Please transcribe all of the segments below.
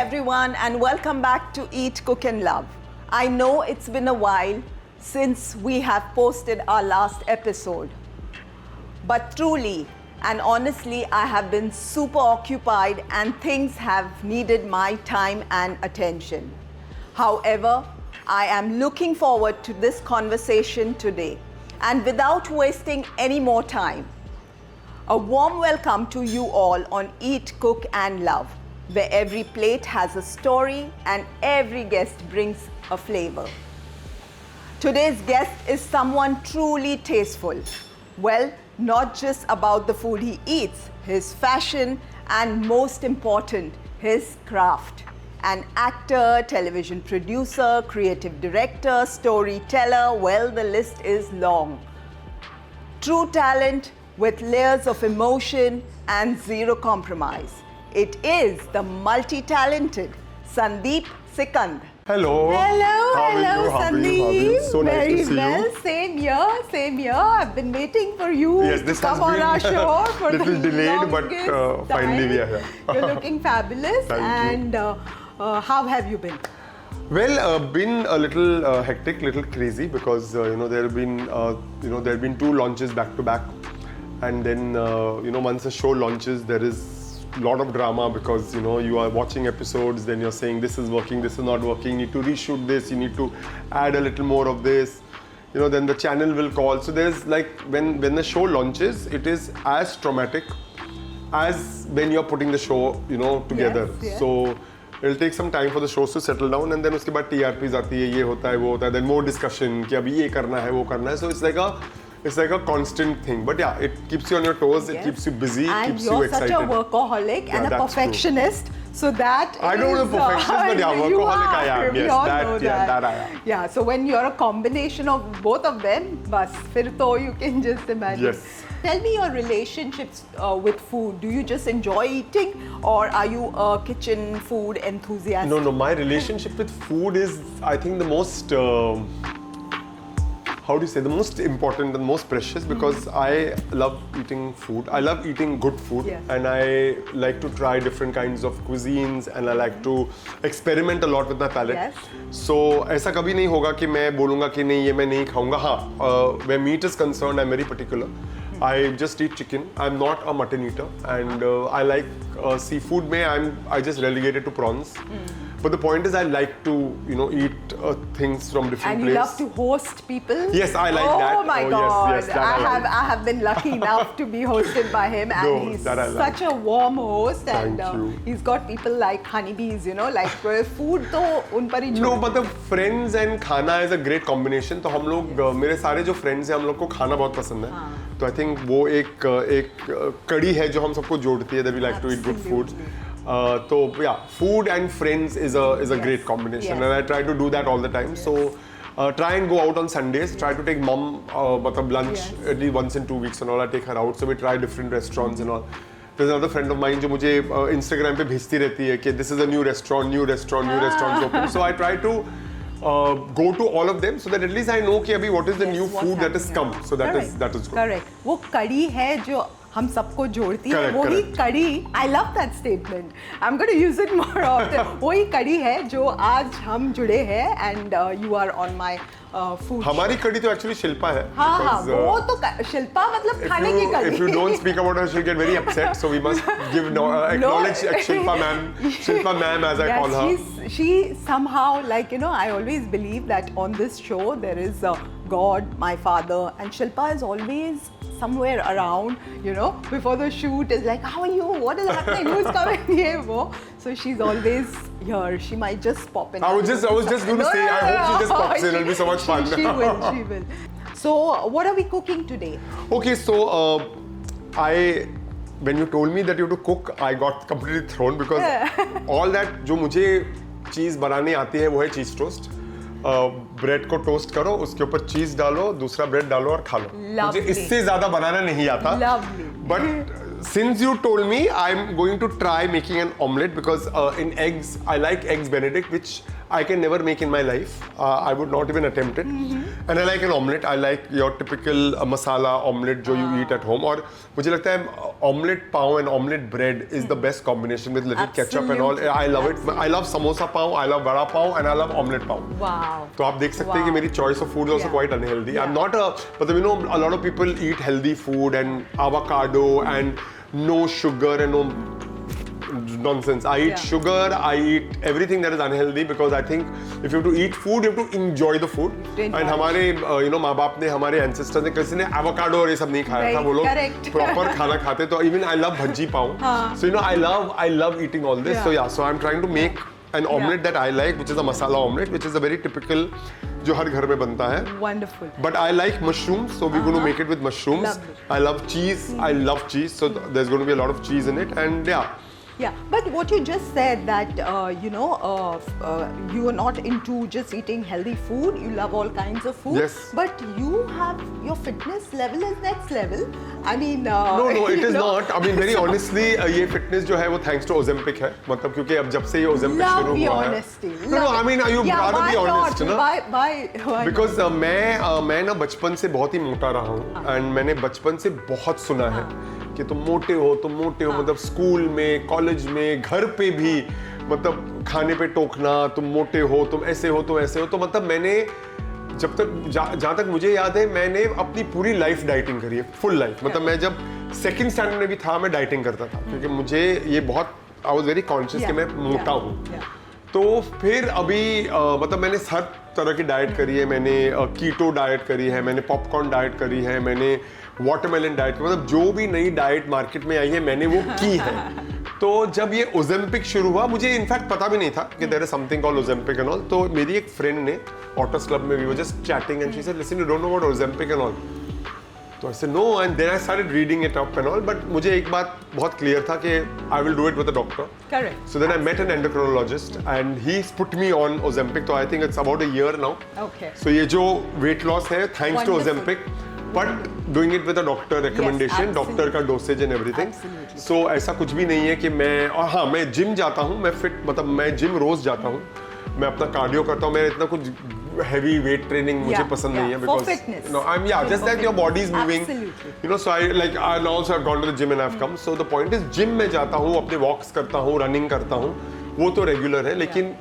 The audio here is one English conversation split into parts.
everyone, and welcome back to Eat, Cook and Love. I know it's been a while since we have posted our last episode, but truly and honestly, I have been super occupied and things have needed my time and attention. However, I am looking forward to this conversation today, and without wasting any more time, a warm welcome to you all on Eat, Cook and Love, where every plate has a story and every guest brings a flavor. Today's guest is someone truly tasteful. Well, not just about the food he eats, his fashion, and most important, his craft. An actor, television producer, creative director, storyteller, well, the list is long. True talent with layers of emotion and zero compromise. It is the multi-talented Sandeep Sikand. Hello. Hello, How are you? Sandeep. So nice Very to see well. you. Same here. I've been waiting for you Yes, to this come has on been our show for little the delayed, but longest finally we are time. here. You're looking fabulous. Thank you. And how have you been? Well, been a little hectic, little crazy because there have been two launches back to back, and then once a show launches, there is a lot of drama because you are watching episodes, then you're saying this is working, this is not working, you need to reshoot this, you need to add a little more of this. Then the channel will call. So there's like when the show launches, it is as traumatic as when you're putting the show together. Yes. So it'll take some time for the shows to settle down, and then उसके बाद TRPs आती है, ये होता है, वो होता है, then more discussion कि अभी ये करना है, वो करना है. So it's like a constant thing. But yeah, it keeps you on your toes, it keeps you busy, it And keeps you excited. you're such a workaholic and a that's perfectionist. True. So that I don't know is, perfectionist, but yeah, you workaholic I are. am. We Yes, all that, know yeah, that. that I am. Yeah, so when you're a combination of both of them, bas, fir to you can just imagine. Yes. Tell me your relationships with food. Do you just enjoy eating, or are you a kitchen food enthusiast? No, my relationship with food is, I think, the most, the most important, the most precious, because I love eating food. I love eating good food, Yes. and I like to try different kinds of cuisines, and I like to experiment a lot with my palate. Yes. So ऐसा कभी नहीं होगा कि मैं बोलूँगा कि नहीं ये मैं नहीं खाऊँगा. हाँ, where meat is concerned, I'm very particular. I just eat chicken. I'm not a mutton eater, and I like seafood. I just relegate it to prawns. But the point is, I like to eat things from different And places. you love to host people? Yes, I like that. Oh my Oh, God! yes, that I like. I have been lucky enough to be hosted by him, and No, he's that I like. such a warm host. Thank and you. He's got people like honeybees, like food तो उन पर ही No, छोड़- but the friends and खाना is a great combination. तो हम लोग मेरे सारे जो friends हैं, हम लोग को खाना बहुत पसंद है. तो I think वो एक कड़ी है जो हम सबको जोड़ती है. That we like to eat good food. So yeah, food and friends is a great combination, Yes. and I try to do that all the time. So try and go out on Sundays. Try to take mom मतलब lunch Yes. at least once in 2 weeks and all. I take her out, so we try different restaurants and all. There's another friend of mine जो मुझे Instagram पे भेजती रहती है कि this is a new restaurants open. So I try to go to all of them so that at least I know कि अभी what is the Yes, new what's food that has come. happening. So that Correct. is good. Correct. वो कड़ी है जो हम सबको जोड़ती है. Correct, वही correct. कड़ी. I love that statement. I'm going to use it more often. वही कड़ी है जो आज हम जुड़े हैं, and you are on my food. हमारी कड़ी तो actually शिल्पा है. हाँ, because, वो तो शिल्पा मतलब खाने की कड़ी. if you don't speak about her, she'll get very upset. So we must acknowledge Shilpa ma'am as I call her. She somehow, I always believe that on this show there is God, my father, and Shilpa is always somewhere around, before the shoot is like, how are you? What is happening? Who's coming? Ye, wo. So she's always here. She might just pop in. I was just going to say, I hope she just pops in. It'll be so much fun. She will. So what are we cooking today? Okay, so when you told me that you have to cook, I got completely thrown because all that जो मुझे चीज़ बनाने आती है वो है चीज़ toast. Bread को toast करो, उसके ऊपर चीज़ डालो, दूसरा ब्रेड डालो और खा लो. मुझे इससे ज़्यादा बनाना नहीं आता. Lovely. But since you told me, I'm going to try making an omelette because in eggs, I like eggs Benedict, which I can never make in my life. I would not even attempt it. And I like an omelette. I like your typical masala omelette जो you eat at home. और मुझे लगता है omelette pav and omelette bread is the best combination with little ketchup and all. Absolutely. I love it. I love samosa pav, I love vada pav, and I love omelette pav. Wow. तो आप देख सकते हैं कि मेरी choice of food is also Yeah. quite unhealthy. I'm Yeah. not a, मतलब you know, a lot of people eat healthy food and avocado and no sugar and no nonsense. I eat Yeah. sugar, I eat everything that is unhealthy because I think if you have to eat food, you have to enjoy the food. To enjoy. And हमारे you know माँ बाप ने, हमारे ancestors ने, किसी ने avocado और ये सब नहीं खाया था. Right, वो लोग correct. proper खाना खाते. तो even I love bhaji pav. So you know I love eating all this. Yeah. So yeah, so I'm trying to make an omelette that I like, which is a masala omelette, which is a very typical जो हर घर में बनता है. Wonderful. But I like mushrooms, so we're going to make it with mushrooms. Lovely. I love cheese. I love cheese, so there's going to be a lot of cheese in it, and yeah. Yeah, but what you just said that you know you are not into just eating healthy food. You love all kinds of food. Yes. But you have your fitness level is next level. I mean. No, it you is know, not. I mean, very honestly, ये fitness जो है वो thanks to Ozempic है. मतलब क्योंकि अब जब से ये Ozempic Love शुरू your हुआ है. honesty. No, I mean, you yeah, rather why be honest, not? ना? Why Because मैं ना बचपन से बहुत ही मोटा रहा हूँ, and मैंने बचपन से बहुत सुना है कि तुम मोटे हो, मतलब स्कूल में, कॉलेज में, घर पे भी, मतलब खाने पे टोकना, तुम मोटे हो, तुम ऐसे हो, तुम ऐसे हो. तो मतलब मैंने जब तक जहाँ तक मुझे याद है, मैंने अपनी पूरी लाइफ डाइटिंग करी है, फुल लाइफ. मतलब मैं जब सेकंड स्टैंडर्ड में भी था, मैं डाइटिंग करता था क्योंकि मुझे ये बहुत, आई वाज वेरी कॉन्शियस कि मैं मोटा हूँ. तो फिर अभी मतलब मैंने हर तरह की डाइट करी है. मैंने कीटो डाइट करी है, मैंने पॉपकॉर्न डाइट करी है, मैंने वाटरमेलन डाइट, मतलब जो भी नई डाइट मार्केट में आई है मैंने वो की है. तो जब ये ओजेम्पिक शुरू हुआ, मुझे इनफैक्ट पता भी नहीं था कि there is something called Ozempic and all. तो मेरी एक फ्रेंड ने ऑटस क्लब में, we were just chatting and she said listen, you don't know what Ozempic and all. तो I said no, and then I started reading it up and all. But मुझे एक बात बहुत clear था कि I will do it with a doctor. Correct. So then I met an endocrinologist and he's put me on Ozempic. So I think it's about a year now. Okay. So ये जो weight loss है, thanks to Wonderful. Ozempic, but doing it with a doctor recommendation, absolutely. doctor का dosage and everything. Absolutely. So ऐसा कुछ भी नहीं है कि मैं, और हाँ मैं जिम जाता हूँ, मैं fit, मतलब मैं जिम रोज जाता हूँ, मैं अपना कार्डियो करता हूँ. मैं इतना कुछ heavy weight training मुझे पसंद नहीं है For because fitness. no, I'm just that your body is moving. Absolutely. You know, so I also have gone to the gym and I've come. So the point is, gym में जाता हूँ, अपने walks करता हूँ, running करता हूँ, वो तो regular है. लेकिन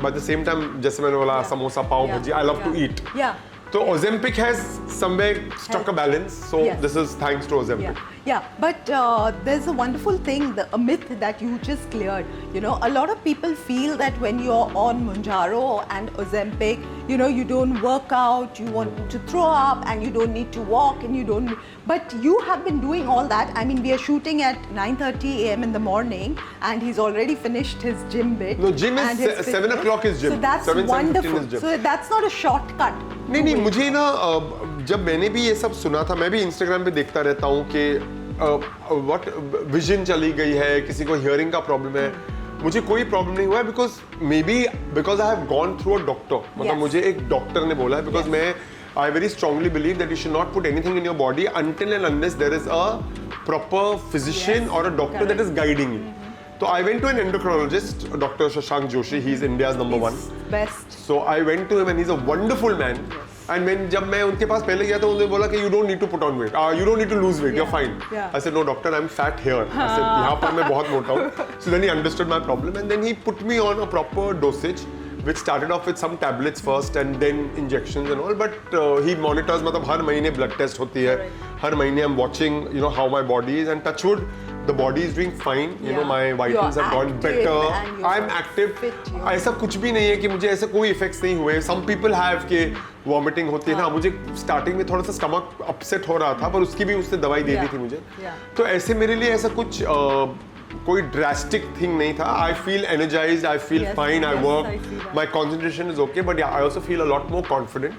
by the same time, जैसे मैंने बोला, समोसा, पाव भाजी, I love to eat. Yeah. So Ozempic has somewhere struck a balance. So Yes. this is thanks to Ozempic. Yeah, but there's a wonderful thing, a myth that you just cleared. You know, a lot of people feel that when you're on Mounjaro and Ozempic, you know, you don't work out, you want to throw up, and you don't need to walk, and you don't. But you have been doing all that. I mean, we are shooting at 9:30 a.m. in the morning, and he's already finished his gym bit. No, gym is and his 7 fitness. o'clock is gym. So that's 7:15 wonderful. is gym. So that's not a shortcut. नहीं, मुझे ना जब मैंने भी ये सब सुना था, मैं भी इंस्टाग्राम पे देखता रहता हूँ कि व्हाट विजन चली गई है, किसी को हियरिंग का प्रॉब्लम है. मुझे कोई प्रॉब्लम नहीं हुआ है because I have gone through a doctor. मतलब Yes. मुझे एक डॉक्टर ने बोला है, बिकॉज मैं I very strongly believe that you should not put anything in your body until and unless there is a proper physician Yes. or a doctor that is guiding you. So I went to an endocrinologist, Dr. Shashank Joshi. He's India's number one. Best. So I went to him and he's a wonderful man. And when जब मैं उनके पास पहले गया तो उन्होंने बोला कि you don't need to put on weight, you don't need to lose weight, you're fine. Yeah. I said no doctor, I'm fat here. I said यहाँ पर मैं बहुत मोटा हूँ. So then he understood my problem and then he put me on a proper dosage, which started off with some tablets first and then injections and all. But he monitors, मतलब हर महीने blood test होती है. हर महीने I'm watching, you know, how my body is, and touch wood, the body is doing fine. You know, my vitals have gone better. I'm active. ऐसा कुछ भी नहीं है कि मुझे ऐसे कोई इफेक्ट्स नहीं हुए. Some people have कि वॉमिटिंग होती है ना. मुझे स्टार्टिंग में थोड़ा सा स्टमक अपसेट हो रहा था, पर उसकी भी उसने दवाई दे दी थी मुझे. तो ऐसे मेरे लिए ऐसा कुछ कोई ड्रास्टिक थिंग नहीं था. I feel energised, I feel fine, I work, my concentration is okay, but I also feel a lot more confident.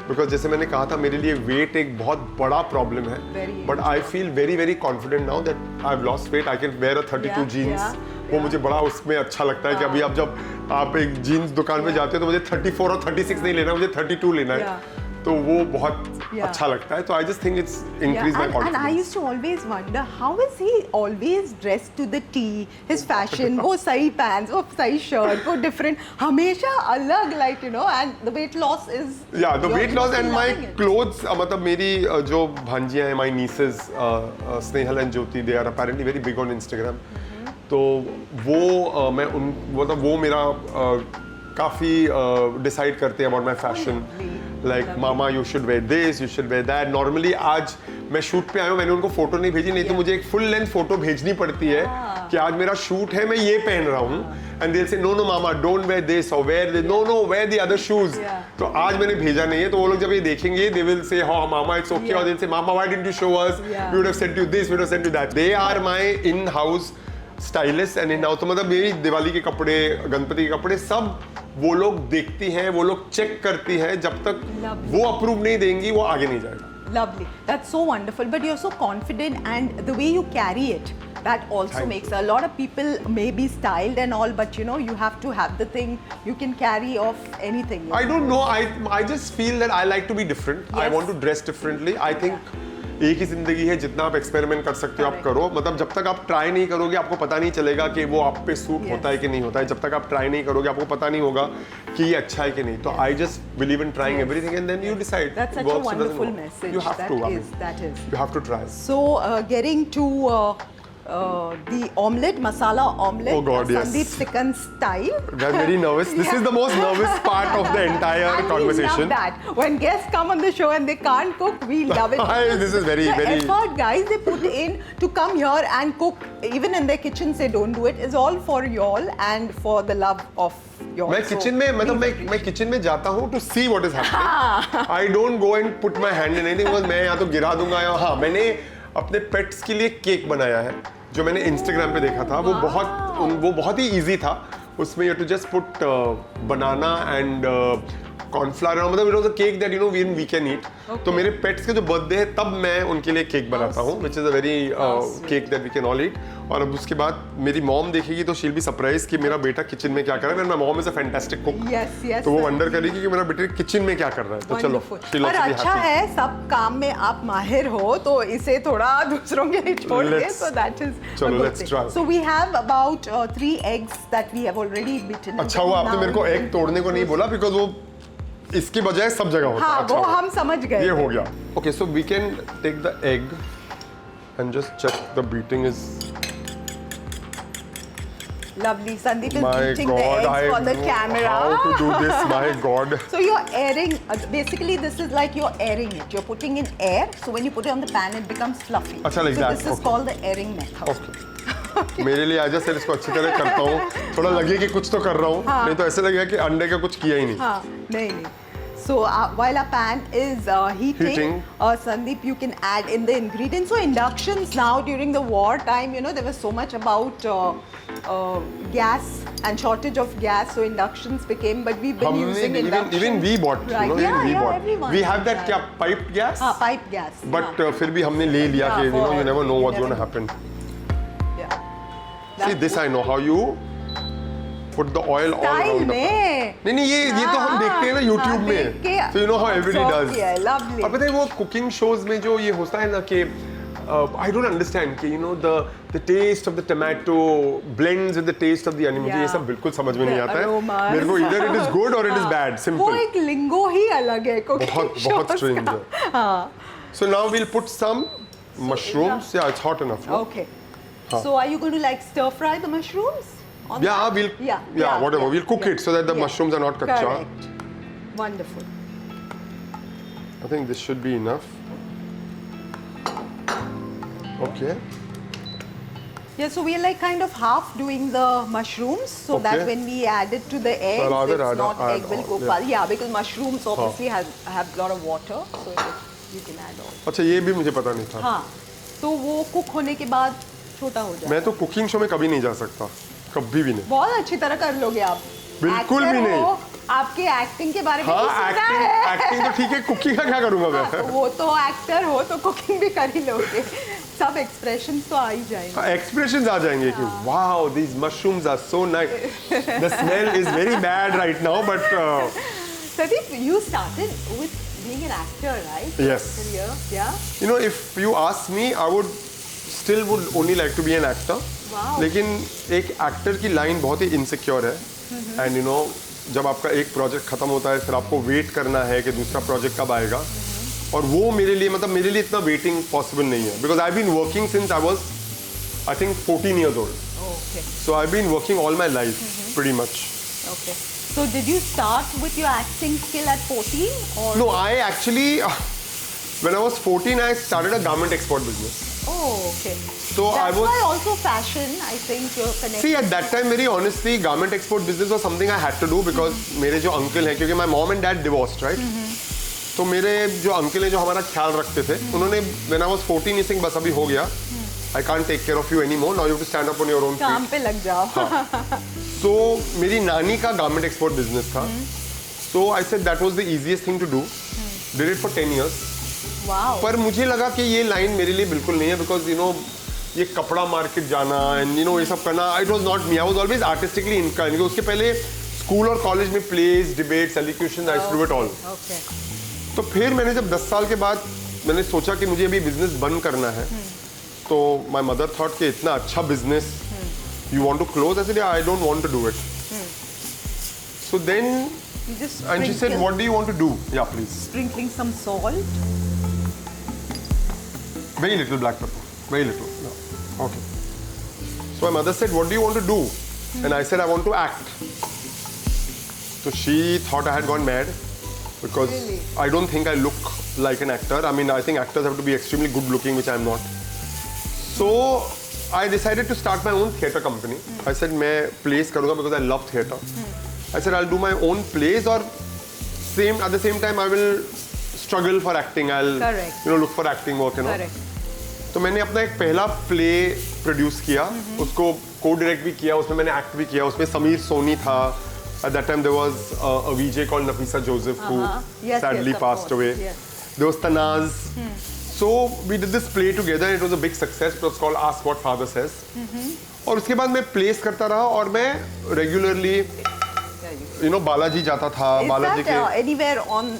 Because जैसे मैंने कहा था, मेरे लिए वेट एक बहुत बड़ा प्रॉब्लम है, but I feel very very confident now that I have lost weight. I can wear a 32 jeans. वो मुझे बड़ा उसमें अच्छा लगता है कि अभी जब आप एक जीन्स दुकान में जाते हो तो मुझे 34 और 36 नहीं लेना, मुझे 32 लेना है. तो वो बहुत Yeah. अच्छा लगता है. तो I just think it's increased my and confidence. I used to always wonder how is he always dressed to the T, his fashion, वो सही pants, वो सही shirt, वो different, हमेशा अलग, like you know, and the weight loss is. Yeah, the weight loss and my loving it. clothes, मतलब मेरी जो भांजियाँ हैं, my nieces, Snehal and Jyoti, they are apparently very big on Instagram. तो वो मैं उन मतलब वो मेरा काफ़ी डिसाइड करते हैं about my fashion. Like mama you should wear this, you should wear that. Normally आज मैं शूट पे आया हूँ, मैंने उनको फोटो नहीं भेजी, नहीं तो मुझे एक फुल लेंथ फोटो भेजनी पड़ती है कि आज मेरा शूट है, मैं ये पहन रहा हूँ. And they'll say no no mama don't wear this or wear this, no wear the other shoes. तो आज मैंने भेजा नहीं है, तो वो लोग जब ये देखेंगे they will say oh mama it's okay, or they'll say mama why didn't you show us, we would have sent you this, we would have sent you that. They are my in-house stylist and in house. तो मतलब मेरी दिवाली के कपड़े, गणपति के कपड़े सब वो लोग देखती हैं, वो लोग चेक करती हैं. जब तक वो अप्रूव नहीं देंगी वो आगे नहीं जाएगा. Lovely. That's so wonderful. But you're so confident, and the way you carry it, that also Thank makes a lot of people may be styled and all, but you know, you have to have the thing. You can carry off anything. I don't know. I just feel that I like to be different. I Yes. want to dress differently. I think एक ही जिंदगी है, जितना आप experiment कर सकते हो आप करो. मतलब जब तक आप ट्राई नहीं करोगे आपको पता नहीं चलेगा कि वो आप पे सूट होता है कि नहीं होता है. जब तक आप ट्राई नहीं करोगे आपको पता नहीं होगा कि ये अच्छा है कि नहीं. तो I just believe in trying everything and then you decide. That's such a wonderful message. You have That to. I is, mean, that is. you have to try. So, getting to the omelette, masala omelette, Oh God, yes. Sandeep Sikand style. I'm very nervous. This is the most nervous part of the entire And conversation. we love that. When guests come on the show and they can't cook, we love it. This is very, the very. effort, guys, they put in to come here and cook, even in their kitchens, they don't do it. It's all for y'all and for the love of y'all. मैं kitchen में मतलब मैं kitchen में जाता हूँ to see what is happening. I don't go and put my hand in anything because मैं या तो गिरा दूंगा या हाँ मैंने अपने पेट्स के लिए केक बनाया है जो मैंने इंस्टाग्राम पे देखा था. वो बहुत ही इजी था. उसमें you too just put banana and cornflour. मतलब it was a cake that you know we can eat. तो मेरे पेट्स के जो बर्थडे है तब मैं उनके लिए केक बनाता हूँ which is a very cake that we can all eat. और अब उसके बाद मेरी मॉम देखेगी तो शील बी सरप्राइज कि मेरा बेटा किचन में क्या कर रहा है. My mom is a fantastic cook. Yes, तो वो sir. वंडर करेगी कि मेरा बेटे किचन में क्या कर रहा है. तो चलो she'll पर also be अच्छा happy. है सब काम में आप माहिर हो तो इसे थोड़ा दूसरों के लिए छोड़ दे. Let's- So that is चलो, a good let's thing. try. So we have about 3 eggs that we have already beaten. अच्छा हुआ आपने Now मेरे को we एग can तोड़ने को नहीं बोला बिकॉज वो इसके बजाय सब जगह होता है. हाँ अच्छा वो हुआ. हम समझ गए. ये हो गया. Okay so we can take the egg and just check the beating is. Lovely. Sandeep is My beating the God, eggs I for the know camera. how to do this. My God. So you're airing, basically this is like you're airing it. You're putting in air, so when you put it on the pan, it becomes fluffy. अच्छा, like so that, this is okay. called the airing method. Okay मेरे लिए आजा sir इसको अच्छी तरह करता हूँ. थोड़ा लगे कि कुछ तो कर रहा हूँ. नहीं तो ऐसे लगेगा कि अंडे का कुछ किया ही नहीं. हाँ, नहीं. So while our pan is heating. Sandeep, you can add in the ingredients. So inductions now during the war time, you know, there was so much about gas and shortage of gas. So inductions became, but we've been using induction. even we bought. Right. You know, Yeah, even we yeah, bought. everyone We have does that क्या piped gas. हाँ, pipe gas. But हाँ. फिर भी हमने ले लिया कि you know you never know what's never going to know. happen. Yeah. See this I know how you put the oil all Style around the में. नहीं ये तो हम देखते हैं ना YouTube देख के में. So you know how everybody absorb does. किया है, lovely. और पता है वो कुकिंग शोज में जो ये होता है ना कि I don't understand कि you know the taste of the tomato blends with the taste of the onion. मुझे ये सब बिल्कुल समझ में नहीं आता है. aromas. मेरे को either it is good or it is bad. वो Simple. एक लिंगो ही अलग है cooking बहुत shows strange का. है. हाँ. So now we'll put some mushrooms. Yeah, it's hot enough. No? Okay. So are you going to like stir fry the mushrooms? on Yeah, that? we'll whatever. We'll cook it so that the mushrooms are not kacha. Correct. Wonderful. I think this should be enough. Okay. Yeah, so we're like kind of half doing the mushrooms so that Okay. when we add it to the eggs, rather it's add- not add egg will all, cook yeah. well. Yeah, because mushrooms obviously have a lot of water, so you can add all. अच्छा ये भी मुझे पता नहीं था. हाँ, तो वो कुक होने के बाद छोटा हो जाए. मैं तो कुकिंग शो में कभी नहीं जा सकता. कभी भी नहीं. बहुत अच्छी तरह कर लोगे आप. बिल्कुल Actor भी नहीं. हो, आपके एक्टिंग के बारे में हाँ नहीं सुना है. एक्टिंग तो ठीक है. कुकिंग का क्या करूँगा मैं? तो वो तो एक्टर हो तो कुकिंग भी कर ही लोगे. सब एक्सप्रेशंस तो आ ही जाएंगे. एक्सप्रेशंस आ जाएंगे कि wow these mushrooms are so nice. The smell is very bad right now but Sandeep, you started with being an actor, right? Yes. Career. Yeah. You know, if you ask me, I would still would only like to be an actor. Wow. लेकिन एक actor की line बहुत ही insecure है and you know जब आपका एक project खत्म होता है फिर आपको वेट करना है कि दूसरा प्रोजेक्ट कब आएगा और वो मेरे लिए मतलब मेरे लिए इतना वेटिंग पॉसिबल नहीं है because I been working since I was I think 14 years old. Okay. So I've been working all my life pretty much. Okay. So did you start with your acting skill at 14 or? No, I actually when I was 14 I started a garment export business. Oh, okay. So That's I was why also fashion, I think you're connected. See, at that time, very honestly, garment export business was something I had to do because मेरे जो uncle हैं, क्योंकि my mom and dad divorced, right? तो मेरे जो uncle हैं जो हमारा ख्याल रखते थे, उन्होंने when I was 14 ये सिंह बस अभी हो गया. I can't take care of you anymore. Now you have to stand up on your own feet. काम पे लग जाओ. So मेरी नानी का garment export business था. So I said that was the easiest thing to do. Did it for 10 years. Wow. पर मुझे लगा कि ये लाइन मेरे लिए बिल्कुल नहीं है because you know ये कपड़ा मार्केट जाना एंड यू नो ये सब करना it was not me I was always artistically inclined उसके पहले स्कूल और कॉलेज में plays debates elocution I do it all. तो फिर मैंने जब 10 साल के बाद मैंने सोचा कि मुझे अभी बिजनेस बंद करना है तो माय मदर थॉट कि इतना अच्छा business you want to close I said I don't want to do it. So then and she said what do you want to do. Yeah please. Sprinkling some salt. Very little black pepper. Very little. No. Okay. So my mother said, what do you want to do? And I said, I want to act. So she thought I had gone mad because Really? I don't think I look like an actor. I mean, I think actors have to be extremely good looking, which I'm not. So I decided to start my own theatre company. I said, मैं plays करूँगा because I love theatre. I said, I'll do my own plays or at the same time I will struggle for acting. I'll Correct. look for acting work, you know. Correct. तो मैंने अपना एक पहला play produce किया उसको को direct भी किया उसमें मैंने एक्ट भी किया उसमें समीर सोनी था at that time there was a VJ called Nafisa Joseph who sadly passed away. There was Tanaz. So we did this play together. It was a big success. It was called Ask What Father Says. और उसके बाद मैं place करता रहा और मैं regularly Balaji जाता था. Is बालाजी that के anywhere on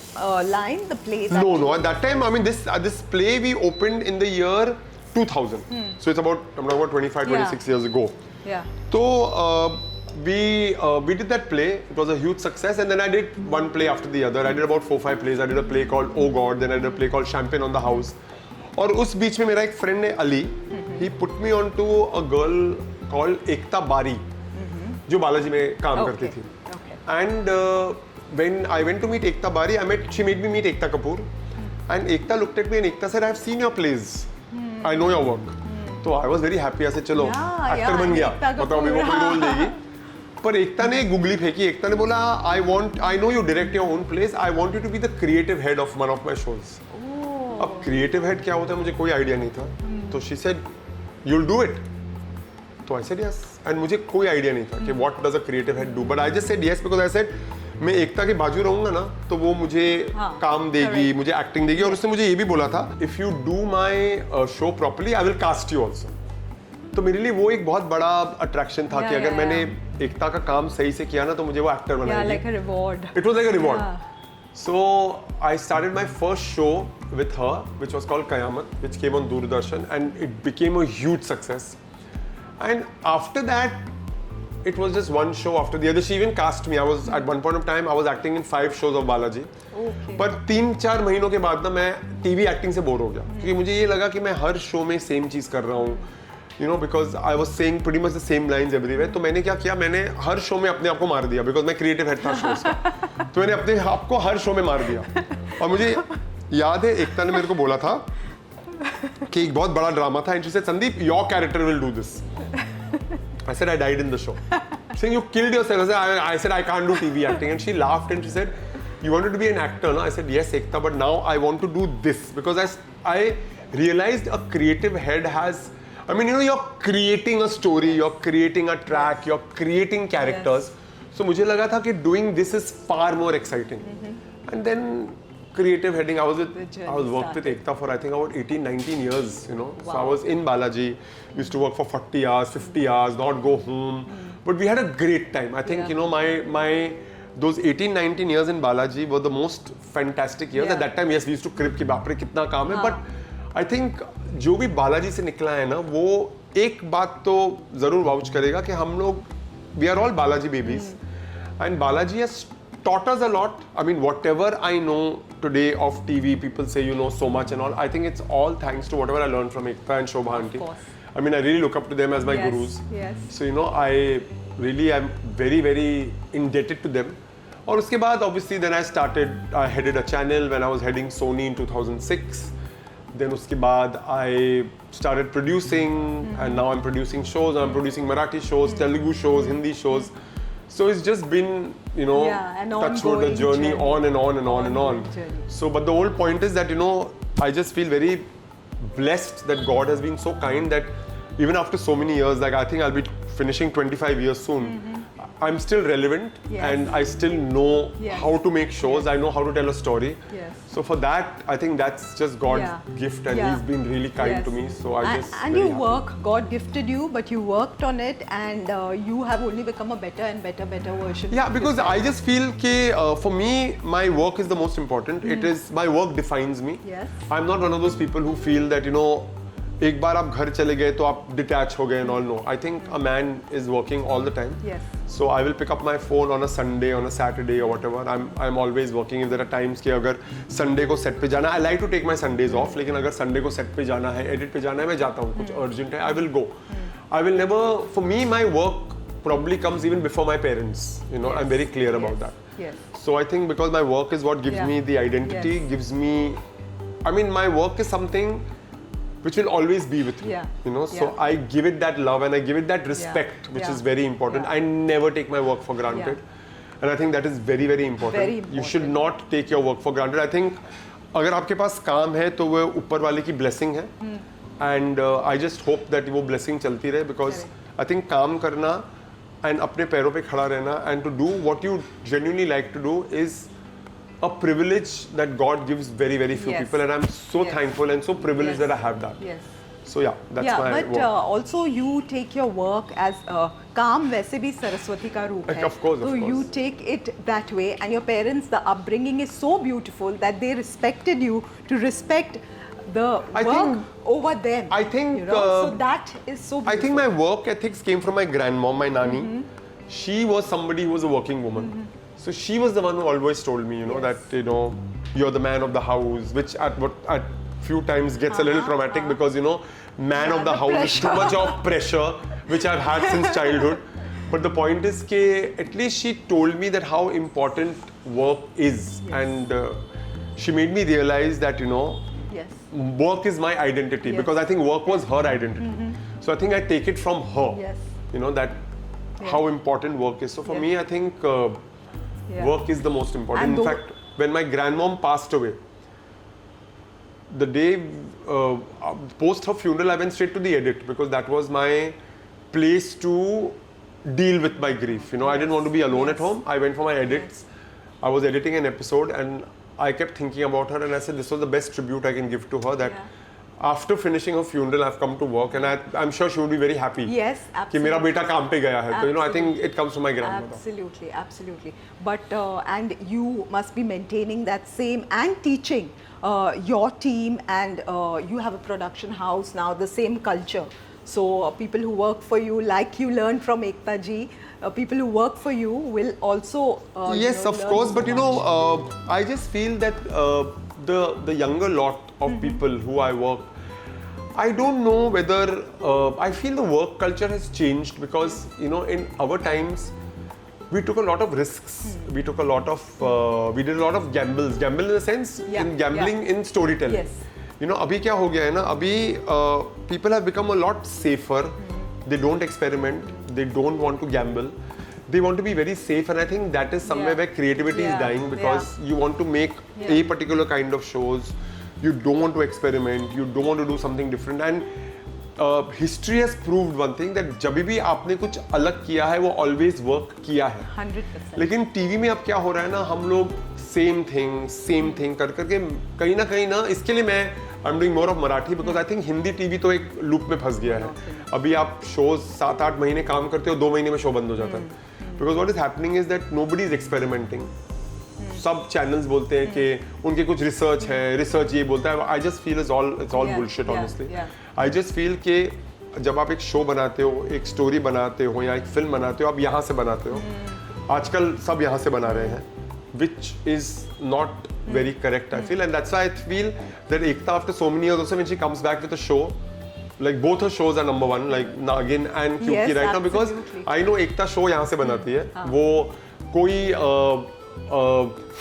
line the play? No. At that time, I mean, this play we opened in the year 2000. So it's about 25, 26 years ago. Yeah. So we did that play. It was a huge success, and then I did one play after the other. I did about 4-5 plays. I did a play called Oh God. Then I did a play called Champagne on the House. और उस बीच में मेरा एक friend है Ali. He put me onto a girl called एकता बारी, जो बालाजी में काम करती थी. And when I went to meet Ekta Bari, she made me meet Ekta Kapoor. And Ekta looked at me and Ekta said, I have seen your plays. I know your work. So I was very happy. I said, चलो actor बन गया. मतलब अभी वो कोई role देगी. पर एकता ने गुगली फेंकी. एकता ने बोला, I know you direct your own plays. I want you to be the creative head of one of my shows. अब creative head क्या होता है मुझे कोई आइडिया नहीं था. तो she said, you'll do it. तो I said yes. एंड मुझे कोई आइडिया नहीं था कि what does a creative head do but I just said yes because I said मैं एकता के बाजू रहूंगा ना तो वो मुझे काम देगी मुझे एक्टिंग देगी और उसने मुझे ये भी बोला था if you do my show properly I will cast you also. तो मेरे लिए वो एक बहुत बड़ा अट्रैक्शन था कि अगर मैंने एकता का काम सही से किया ना तो मुझे वो एक्टर बनाएगी. like a reward. It was like a reward. So I started my first show with her which was called Qayamat which came on Doordarshan and it became a huge success. And after that, it was just one show after the other. She even cast me. I was at one point of time, I was acting in 5 shows of Balaji. Okay. पर 3-4 महीनों के बाद ना मैं TV acting से bore हो गया क्योंकि मुझे ये लगा कि मैं हर शो में सेम चीज़ कर रहा हूँ. Because I was saying pretty much the same lines everywhere. तो मैंने क्या किया मैंने हर शो में अपने आप को मार दिया बिकॉज मैं क्रिएटिव हेड था शोज का. तो मैंने अपने आप को हर शो में मार दिया. और मुझे याद है एकता ने मेरे को बोला था कि एक बहुत बड़ा ड्रामा था and she said Sandeep your character will do this. I said I died in the show. Saying you killed yourself. I said I can't do TV acting and she laughed and she said you wanted to be an actor, no? I said yes Ekta but now I want to do this because I realized a creative head has you're creating a story, you're creating a track, you're creating characters. So मुझे लगा था कि doing this is far more exciting. And then creative heading, I was worked with Ekta for I think about 18-19 years, Wow. So I was in Balaji, used to work for 40 hours, 50 hours, not go home. But we had a great time. I think, my those 18-19 years in Balaji were the most fantastic years. Yeah. At that time, yes, we used to crib कि बाप रे कितना काम है, but I think जो भी बालाजी से निकला है ना, वो एक बात तो जरूर वाउच करेगा कि हम लोग we are all Balaji babies, and Balaji has taught us a lot. I mean, whatever I know today of TV, people say you know so much and all. I think it's all thanks to whatever I learned from Ekta and Shobha aunty. course. I mean, I really look up to them as my Yes, gurus. yes. So you know, I really am very, very indebted to them. और उसके बाद obviously then I headed a channel when I was heading Sony in 2006. Then उसके बाद I started producing, and now I'm producing shows. I'm producing Marathi shows, Telugu shows, Hindi shows. So it's just been, you know, Yeah, an touch wood, a ongoing journey journey. on and on and on and on. Ongoing journey. So, but the whole point is that, you know, I just feel very blessed that God has been so kind that even after so many years, like I think I'll be finishing 25 years soon, I'm still relevant, Yes. and I still know Yes. how to make shows. I know how to tell a story. Yes. So for that, I think that's just God's Yeah. gift, and Yeah. He's been really kind Yes. to me. So I just and very you happy. work, God gifted you, but you worked on it, and you have only become a better and better version. Yeah, of because yourself. I just feel that for me, my work is the most important. It is my work defines me. Yes. I'm not one of those people who feel that, you know, एक बार आप घर चले गए तो आप detach हो गए and all. No, I think a man is working all the time. Yes. So I will pick up my phone on a Sunday, on a Saturday or whatever. I'm always working. If there are times कि अगर Sunday को set पे जाना, I like to take my Sundays off. लेकिन अगर Sunday को set पे जाना है, edit पे जाना है, मैं जाता हूँ. कुछ urgent है, I will go. I will never. For me, my work probably comes even before my parents. You know, I'm very clear about that. Yes. So I think because my work is what gives Yeah. me the identity, Yes. gives me. I mean, my work is something which will always be with me. Yeah. You know, so Yeah. I give it that love and I give it that respect, which Yeah. is very important. Yeah. I never take my work for granted. And I think that is very, very important. Very You should important. not take your work for granted. I think अगर आपके पास काम है तो वो ऊपर वाले की blessing है. And I just hope that वो blessing चलती रहे, because I think काम करना and अपने पैरों पे खड़ा रहना and to do what you genuinely like to do is a privilege that God gives very, very few Yes. people, and I'm so Yes. thankful and so privileged Yes. that I have that. Yes. So yeah, that's Yeah, my but work. also you take your work as काम वैसे भी सरस्वती का रूप है. Of course, of So you course. take it that way, and your parents, the upbringing is so beautiful that they respected you to respect the I work think- over them. I think, you know, so that is so beautiful. I think my work ethics came from my grandmom, my nani. She was somebody who was a working woman. So she was the one who always told me, you know, Yes. that, you know, you're the man of the house, which at few times gets a little traumatic because, you know, man Yeah, of the the house is too pressure. much of pressure, which I've had since childhood. But the point is that at least she told me that how important work is. Yes. And she made me realize that, you know, Yes. work is my identity, Yes. because I think work was her identity. So I think I take it from her. Yes. You know, that how important work is. So for Yes. me, I think Yeah. work is the most important. And In fact, when my grandmom passed away, the day post her funeral, I went straight to the edit, because that was my place to deal with my grief. You know, I didn't want to be alone at Yes. home. I went for my edits. I was editing an episode and I kept thinking about her, and I said this was the best tribute I can give to her, that after finishing her funeral I've come to work, and I'm sure she would be very happy Yes, कि मेरा absolutely. बेटा काम पे गया है. So you know, I think it comes from my grandmother. Absolutely, absolutely. But and you must be maintaining that same and teaching your team, and you have a production house now, the same culture. So people who work for you, like you learned from Ekta ji, people who work for you will also Yes, of learn course, so but you much. know, I just feel that the younger lot of people who I work, I don't know whether I feel the work culture has changed, because you know, in our times we took a lot of risks. We took a lot of we did a lot of gambles. Gamble in the sense, Yeah, in gambling yeah. in storytelling. Yes. You know, अभी क्या हो गया है ना, अभी people have become a lot safer. They don't experiment. They don't want to gamble. They want to be very safe, and I think that is somewhere Yeah. where creativity Yeah, is dying, because you want to make Yeah. a particular kind of shows. You don't want to experiment. You don't want to do something different. And history has proved one thing, that जब भी आपने कुछ अलग किया है, वो always work किया है. 100%. लेकिन टीवी में अब क्या हो रहा है ना, हम लोग सेम थिंग कर करके कहीं ना इसके लिए मैं I am doing more of Marathi, because I think Hindi TV तो एक लूप में फंस गया है. अभी आप शोज 7-8 महीने काम करते हो, 2 महीने में शो बंद हो जाता है. Because what is happening is that nobody is experimenting. सब चैनल्स बोलते हैं कि उनके कुछ रिसर्च है, रिसर्च ये बोलता है. I just feel it's all bullshit honestly. I just feel कि जब आप एक शो बनाते हो, एक स्टोरी बनाते हो या एक फिल्म बनाते हो, आप यहाँ से बनाते हो. आजकल सब यहाँ से बना रहे हैं, which is not very correct I feel, and that's why I feel that Ekta after so many years also when she comes back with a show, like both her shows are number one, like Nagin and Kyunki Yes, right now, because absolutely. I know Ekta show यहाँ से बनाती है. वो कोई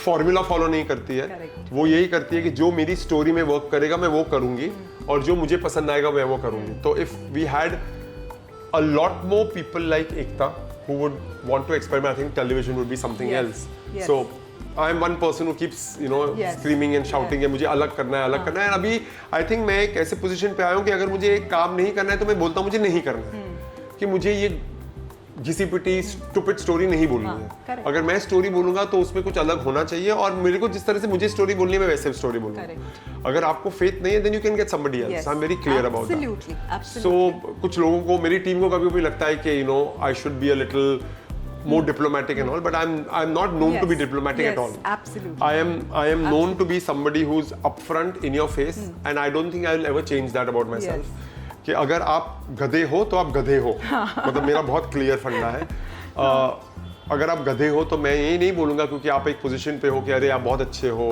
formula follow नहीं करती है. Correct. वो यही करती है कि जो मेरी स्टोरी में वर्क करेगा मैं वो करूंगी, और जो मुझे पसंद आएगा मैं वो करूंगी. तो if we had a lot more people like Ekta who would want to experiment, I think television would be something Yes. else. Yes. So I am one person who keeps, Yes. screaming and shouting कि मुझे अलग करना है, अलग करना है. अभी I think मैं एक ऐसे पोजीशन पे आया हूँ कि अगर मुझे एक काम नहीं करना है तो मैं बोलता हूँ मुझे नहीं करना है, कि मुझे ये घिसी पिटी स्टूपिड स्टोरी नहीं बोलनी है. correct. अगर मैं स्टोरी बोलूंगा तो उसमें कुछ अलग होना चाहिए, और मेरे को जिस तरह से मुझे स्टोरी बोलनी है मैं वैसे स्टोरी बोलूंगा. अगर आपको फेथ नहीं है then you can get somebody else. I am very clear about that. Absolutely, absolutely. So कुछ लोगों को, मेरी टीम को कभी कभी लगता है कि I should be a little more diplomatic and all, but I'm not known to be diplomatic at all. Absolutely. I am known to be somebody who's upfront in your face, and I don't think I'll ever change that about myself. कि अगर आप गधे हो तो आप गधे हो. मतलब मेरा बहुत क्लियर फंडा है. अगर आप गधे हो तो मैं यही नहीं बोलूंगा क्योंकि आप एक पोजीशन पे हो कि अरे आप बहुत अच्छे हो,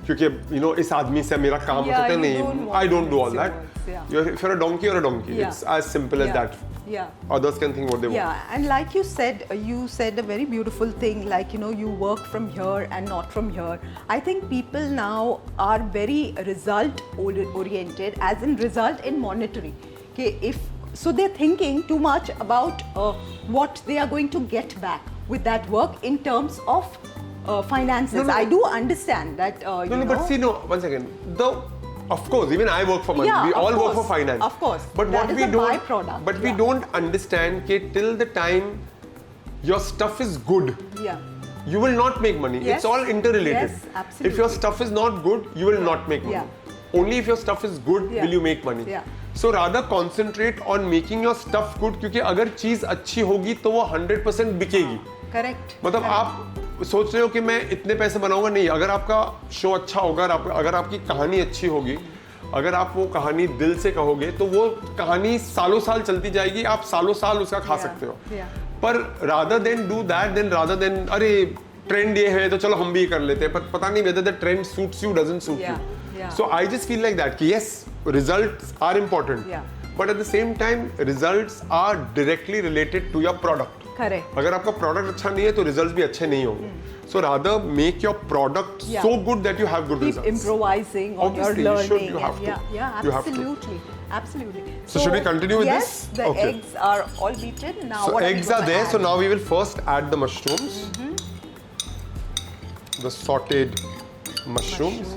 क्योंकि इस आदमी से मेरा काम हो सकता है. नहीं, I don't do all that. If you're a donkey, you're a donkey. It's as simple as that. Yeah. Others can think what they want. Yeah, and like you said a very beautiful thing, like you work from here and not from here. I think people now are very result oriented, as in result in monetary. Okay, so they're thinking too much about what they are going to get back with that work in terms of finances. No. I do understand that. But see, one second. Of course, even I work for money. Yeah, we of all work course, for finance. of course. But That what is we a don't, byproduct, but we yeah. don't understand that till the time your stuff is good, Yeah. you will not make money. Yes. It's all interrelated. Yes, absolutely. If your stuff is not good, you will not make money. Yeah. Only if your stuff is good Yeah. will you make money. Yeah. So rather concentrate on making your stuff good, क्योंकि अगर चीज अच्छी होगी तो वो 100% बिकेगी. Correct. मतलब आप सोच रहे हो कि मैं इतने पैसे बनाऊंगा, नहीं. अगर आपका शो अच्छा होगा, अगर आपकी कहानी अच्छी होगी, अगर आप वो कहानी दिल से कहोगे तो वो कहानी सालों साल चलती जाएगी. आप सालों साल उसका खा सकते हो. पर rather than do that, then rather than अरे ट्रेंड ये है तो चलो हम भी कर लेते हैं, पर पता नहीं whether the trend suits you, doesn't suit you. So I just feel like that कि yes, results are important, but at the same time results are directly related to your product. Correct. अगर आपका product अच्छा नहीं है तो results भी अच्छे नहीं होंगे. So rather make your product so good that you have good Keep results. improvising on Obviously, your you should, learning. you have to. Yeah, You have to. absolutely. Absolutely. So should we continue with yes, this? the Okay. eggs are all beaten. Now So what eggs are we there. gonna So add? now we will first add the mushrooms. The sautéed mushrooms.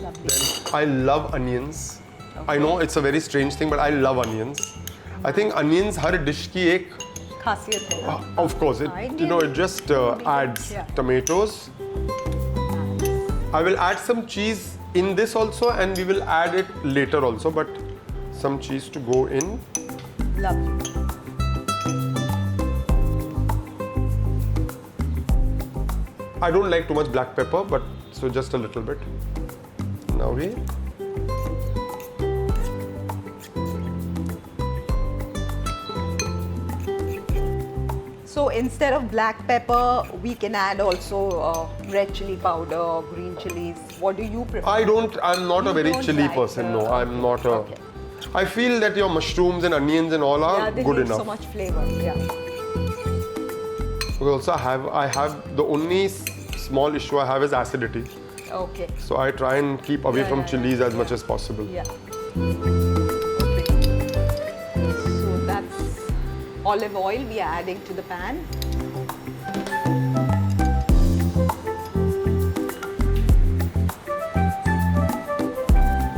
Lovely. I love onions. I know it's a very strange thing, but I love onions. I think onions her dish की एक खासियत है. of course it just adds tomatoes. I will add some cheese in this also, and we will add it later also, but some cheese to go in. Lovely. I don't like too much black pepper, but so just a little bit. Now we So instead of black pepper, we can add also red chili powder, green chilies. What do you prefer? I'm not a very don't chili like, person. No, I'm not a. okay. I feel that your mushrooms and onions and all are they good give enough. so much flavor. Yeah. We also have the only small issue I have is acidity. Okay. So I try and keep away from chilies as much as possible. Yeah. Okay. So that's olive oil we are adding to the pan.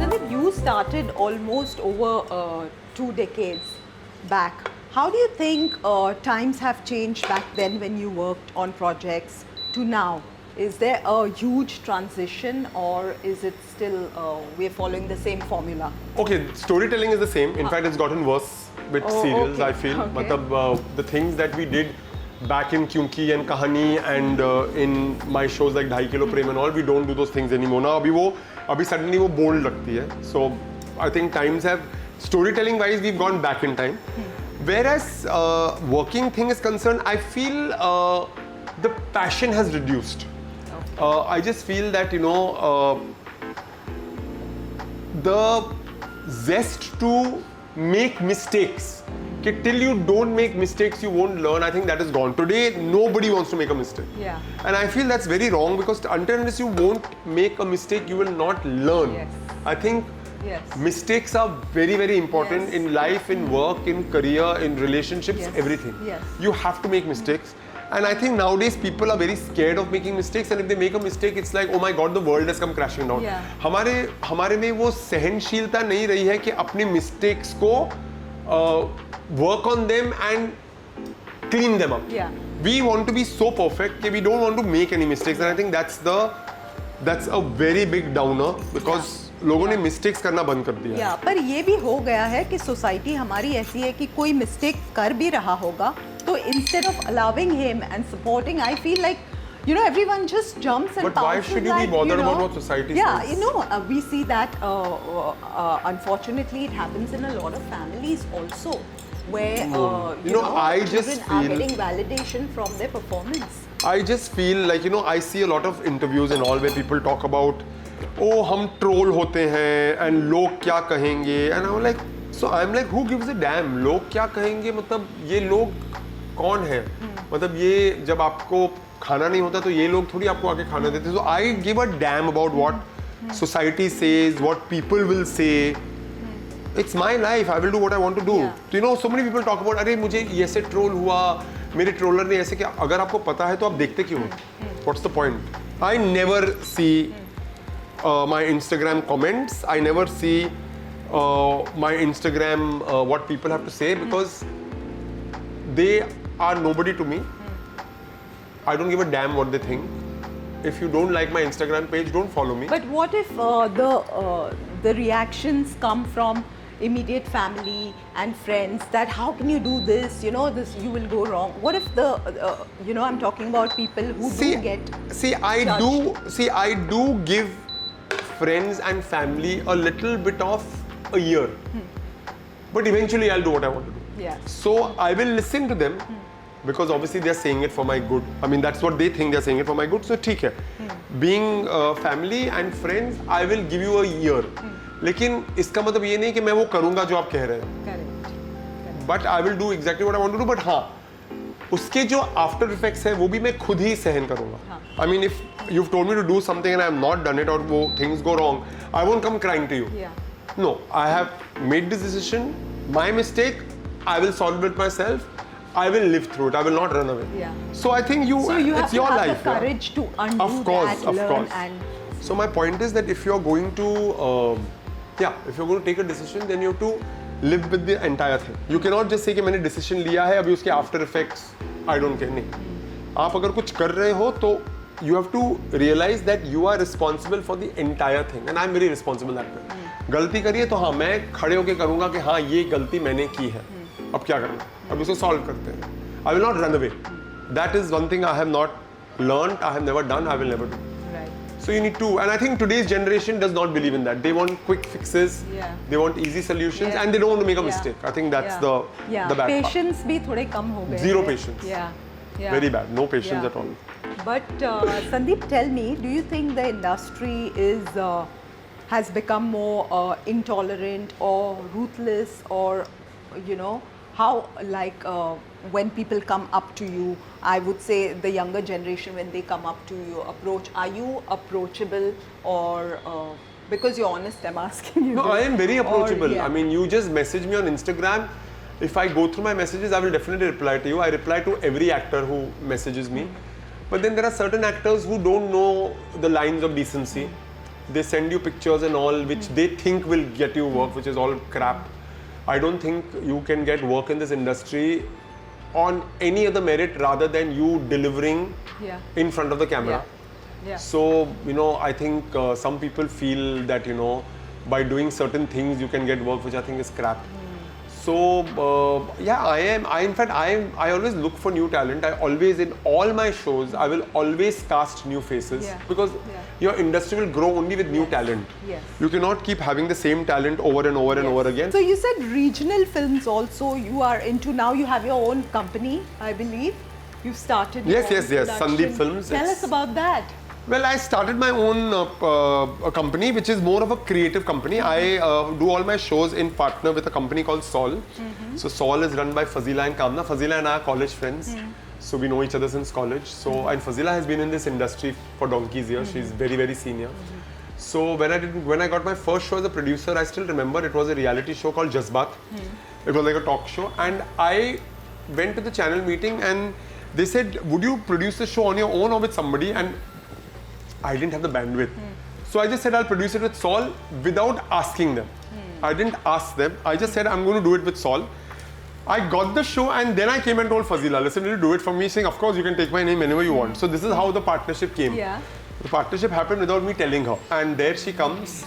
Dilip, you started almost over 2 decades back. How do you think times have changed back then when you worked on projects to now? Is there a huge transition, or is it still we're following the same formula? Okay, storytelling is the same. In fact, it's gotten worse with serials, okay, I feel. okay. Matlab, the things that we did back in Kyunki and Kahani and in my shows like 2.5 Kilo Prem and all, we don't do those things anymore. Now अभी suddenly वो bold लगती है. So I think times have, storytelling wise, we've gone back in time. Whereas working thing is concerned, I feel the passion has reduced. I just feel that, you know, the zest to make mistakes, till you don't make mistakes you won't learn, I think that is gone. Today nobody wants to make a mistake. Yeah. And I feel that's very wrong, because until unless you won't make a mistake you will not learn. Yes. I think Yes. mistakes are very, very important Yes. in life, in work, in career, in relationships, Yes. everything. Yes. You have to make mistakes. And I think nowadays people are very scared of making mistakes, and if they make a mistake it's like, oh my god, the world has come crashing down. Yeah. हमारे में वो सहनशीलता नहीं रही है कि अपनी mistakes को work on them and clean them up. Yeah. We want to be so perfect that we don't want to make any mistakes, and I think that's a very big downer, because लोगों ने mistakes करना बंद कर दिया. या पर ये भी हो गया है कि सोसाइटी हमारी ऐसी है कि कोई मिस्टेक कर भी रहा होगा तो instead of allowing him and supporting I feel like you know everyone just jumps and But why pounces should you be like, bothered know, about what society yeah says? you know we see that unfortunately it happens in a lot of families also where You know, I just children are feel- getting validation from their performance. I just feel like, you know, I see a lot of interviews and all where people talk about, oh, हम troll होते हैं and लोग क्या कहेंगे, and I'm like, so I'm like, who gives a damn? लोग क्या कहेंगे, मतलब ये लोग कौन है? मतलब ये जब आपको खाना नहीं होता तो ये लोग थोड़ी आपको आके खाना देते. So I give a damn about what society says, what people will say. It's my life. I will do what I want to do. Yeah. So, you know, so many people talk about, अरे मुझे ये ऐसे troll हुआ, मेरे troller ने ऐसे किया. अगर आपको पता है तो आप देखते क्यों? What's the point? I never see my Instagram comments. I never see my Instagram what people have to say, because they are nobody to me. I don't give a damn what they think. If you don't like my Instagram page, don't follow me. But what if the reactions come from immediate family and friends that how can you do this, you know, this you will go wrong. What if the you know, I'm talking about people who do get I do give friends and family a little bit of a year, but eventually I'll do what I want to do. yeah So I will listen to them, because obviously they are saying it for my good. I mean, that's what they think, they are saying it for my good. So ठीक है. Being family and friends, I will give you a year. लेकिन इसका मतलब ये नहीं कि मैं वो करूँगा जो आप कह रहे हैं. correct But I will do exactly what I want to do. But हाँ, उसके जो after effects हैं वो भी मैं खुद ही सहन करूँगा. I mean, if you've told me to do something and I have not done it, or वो things go wrong, I won't come crying to you. yeah No, I have made this decision. My mistake. I will solve it myself. I will live through it. I will not run away. Yeah. So I think so you have it's to your have life. the courage to undo Of course, that, of learn course. and So my point is that if you're going to, if you're going to take a decision, then you have to live with the entire thing. You cannot just say कि मैंने decision लिया है, अभी उसके after effects I don't care. नहीं. आप अगर कुछ कर रहे हो तो you have to realize that you are responsible for the entire thing, and I'm very responsible that way. गलती करिए तो हाँ, मैं खड़े होके करूँगा कि हाँ ये गलती मैंने की है. अब क्या करना? अब उसको solve करते हैं. I will not run away. That is one thing I have not learned. I have never done. I will never do. right So you need to, and I think today's generation does not believe in that. They want quick fixes. Yeah. They want easy solutions, Yeah. and they don't want to make a Yeah. mistake. I think that's yeah. the yeah. bad part. patience भी थोड़े कम हो गए Zero हैं. patience. yeah Very bad. No patience Yeah. at all. But Sandeep, tell me, do you think the industry has become more intolerant or ruthless, or you know, how like when people come up to you, I would say the younger generation, when they come up to you, are you approachable, or because you're honest, I'm asking you No, this. I am very Or, approachable. yeah. I mean, you just message me on Instagram. If I go through my messages, I will definitely reply to you. I reply to every actor who messages me. But then there are certain actors who don't know the lines of decency. They send you pictures and all which they think will get you work, which is all crap. I don't think you can get work in this industry on any other merit rather than you delivering Yeah. in front of the camera. Yeah. So, you know, I think some people feel that, you know, by doing certain things you can get work, which I think is crap. So I always look for new talent. I always, in all my shows, I will always cast new faces because your industry will grow only with new talent. Yes. You cannot keep having the same talent over and over and over again. So you said regional films also you are into now. You have your own company, I believe. You've started. Yes, your yes, own yes. production. Sandeep Films. Tell us about that. Well, I started my own a company, which is more of a creative company. I do all my shows in partner with a company called Sol. So Sol is run by Fazila and Kamna. Fazila and I are college friends. So we know each other since college. So and Fazila has been in this industry for donkey's years. She's very, very senior. So when I got my first show as a producer, I still remember it was a reality show called Jazbaat. It was like a talk show, and I went to the channel meeting and they said, "Would you produce the show on your own or with somebody?" And I didn't have the bandwidth. So I just said I'll produce it with Sol without asking them. I didn't ask them. I just said I'm going to do it with Sol. I got the show and then I came and told Fazila, listen, will you do it for me? Saying, of course, you can take my name whenever you want. So this is how the partnership came. Yeah. The partnership happened without me telling her. And there she comes,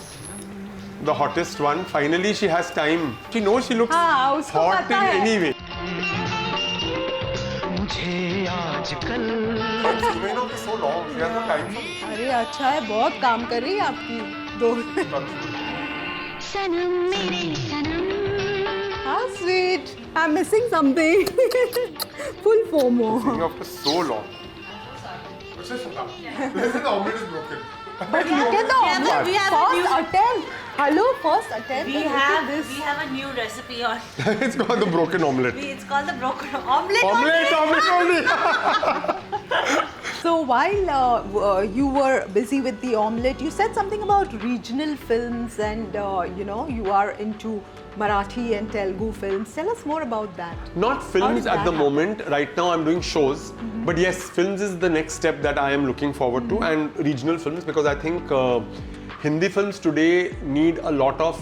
the hottest one. Finally, she has time. She knows she looks usko hot in pata hai. any way. So long. She has no time for me. अरे अच्छा है, बहुत काम कर रही है आपकी दो. सनम मेरे सनम. How sweet. I'm missing something. Full FOMO. Seeing after so long. Listen, the omelette is broken. But look at the omelette. we have a First new- attempt. Hello, first attempt. We and look at this. have a new recipe on. It's called the broken omelette. It's called the broken omelette. Omelette only. So while you were busy with the omelette, you said something about regional films and you are into Marathi and Telugu films. Tell us more about that. Not How films did at that the happen? moment. Right now I'm doing shows. But yes, films is the next step that I am looking forward to, and regional films, because I think Hindi films today need a lot of,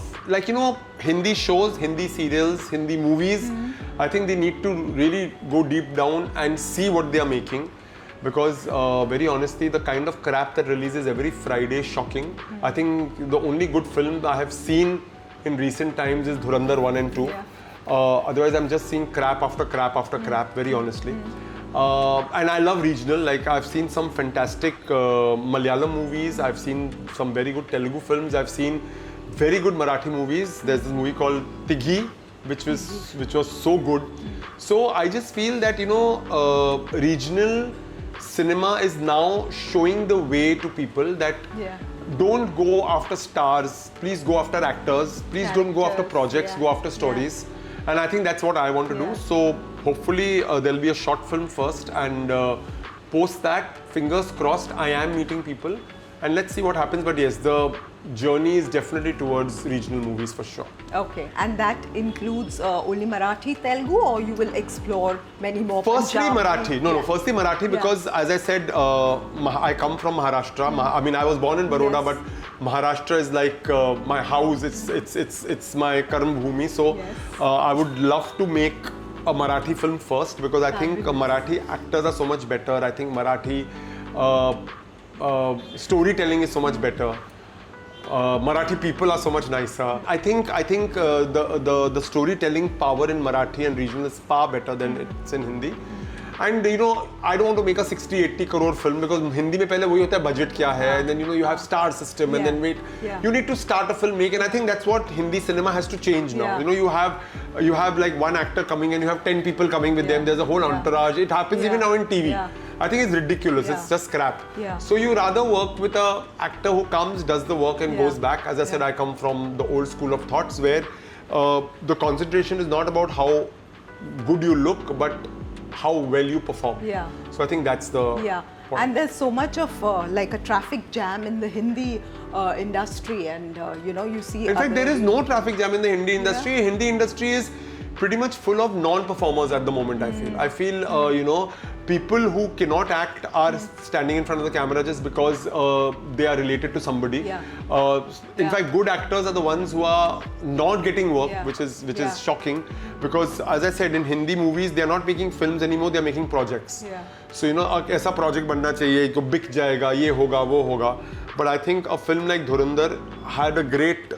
Hindi shows, Hindi serials, Hindi movies. I think they need to really go deep down and see what they are making. Because very honestly, the kind of crap that releases every Friday is shocking. I think the only good film I have seen in recent times is Dhurandhar 1 and 2. Yeah. Otherwise, I'm just seeing crap after crap after crap, very honestly. And I love regional. Like, I've seen some fantastic Malayalam movies. I've seen some very good Telugu films. I've seen very good Marathi movies. There's this movie called Tighi, which was so good. So I just feel that regional cinema is now showing the way to people that Yeah. don't go after stars, please go after actors, please don't go after Characters, projects, yeah. go after stories. And I think that's what I want to Yeah. do. So hopefully there'll be a short film first, and post that, fingers crossed, I am meeting people, and let's see what happens. But yes, the journey is definitely towards regional movies for sure. Okay, and that includes only Marathi, Telugu, or you will explore many more? Firstly, Punjabi? Marathi. No, firstly Marathi, because as I said, I come from Maharashtra. I mean, I was born in Baroda, Yes. but Maharashtra is like my house. It's my Karam Bhumi. So Yes. I would love to make a Marathi film first, because I think Marathi actors are so much better. I think Marathi storytelling is so much better. Marathi people are so much nicer. I think the storytelling power in Marathi and regional is far better than it's in Hindi. And I don't want to make a 60-80 crore film, because Hindi mein pehle wahi hota hai budget kya hai, and then you have star system, and Yeah. then wait. Yeah. You need to start a film making. I think that's what Hindi cinema has to change now. Yeah. You have like one actor coming and you have 10 people coming with Yeah. them. There's a whole Yeah. entourage. It happens even Yeah. now in TV. Yeah. I think it's ridiculous. Yeah. It's just crap. Yeah. So you rather work with a actor who comes, does the work, and Yeah. goes back. As I said, I come from the old school of thoughts where the concentration is not about how good you look, but how well you perform. Yeah. So I think that's the Yeah, point. and there's so much of like a traffic jam in the Hindi industry, and you see. In fact, other- there is no traffic jam in the Hindi industry. Hindi industry is pretty much full of non-performers at the moment, I feel. I feel, people who cannot act are standing in front of the camera just because they are related to somebody. Yeah. In Yeah. fact, good actors are the ones who are not getting work, Yeah. which is Yeah. shocking. Because as I said, in Hindi movies, they are not making films anymore, they are making projects. Yeah. So, ऐसा project बनना चाहिए कि बिक जाएगा, ये होगा, वो होगा. But I think a film like Dhurandhar had a great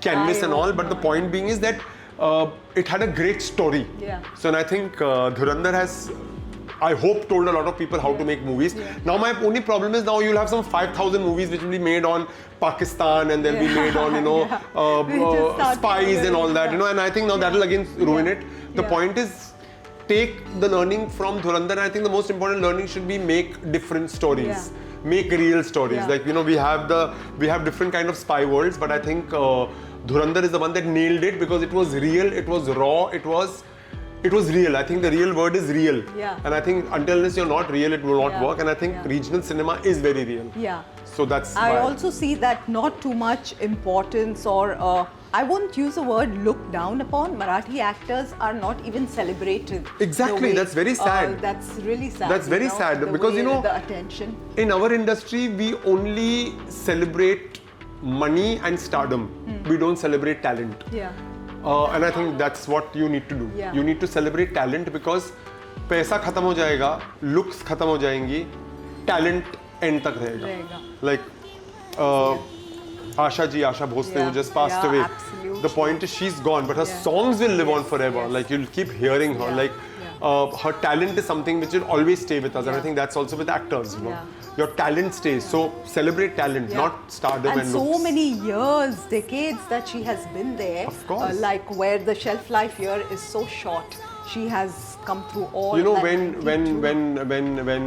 canvas I and all, hope but the not. point being is that it had a great story. Yeah. So and I think Dhurandhar has, I hope, told a lot of people how to make movies. Now my only problem is now you'll have some 5,000 movies which will be made on Pakistan and they'll be made on, you know, We just start spies and all that, yeah. you know, and I think now that'll again ruin it. The Yeah. point is, take the learning from Dhurandhar. I think the most important learning should be make different stories. Yeah. Make real stories. Yeah. Like, you know, we have different kind of spy worlds, but I think Dhurandhar is the one that nailed it because it was real, it was raw, it was real. I think the real word is real. Yeah. And I think until unless you're not real, it will not Yeah. work. And I think Yeah. regional cinema is very real. Yeah. So that's I why. also see that not too much importance or I won't use the word look down upon. Marathi actors are not even celebrated. Exactly, the way, that's very sad. That's really sad. That's very sad, the because, way you know, the attention. In our industry, we only celebrate money and stardom. We don't celebrate talent. Yeah. And I think that's what you need to do. Yeah. You need to celebrate talent because पैसा खत्म हो जाएगा, looks खत्म हो जाएंगी, talent end तक रहेगा. Like Asha Bhosle, Yeah. who just passed Yeah, away. absolutely. The point is she's gone, but her Yeah. songs will live on Yes, forever. yes. Like you'll keep hearing her. Yeah, Like her talent is something which will always stay with us, and I Yeah. think that's also with actors. You know, Yeah. your talent stays. So celebrate talent, Yeah. not stardom and so looks. many years, decades that she has been there. Of course. Like where the shelf life here is so short. She has come through all. You know, that when 92. when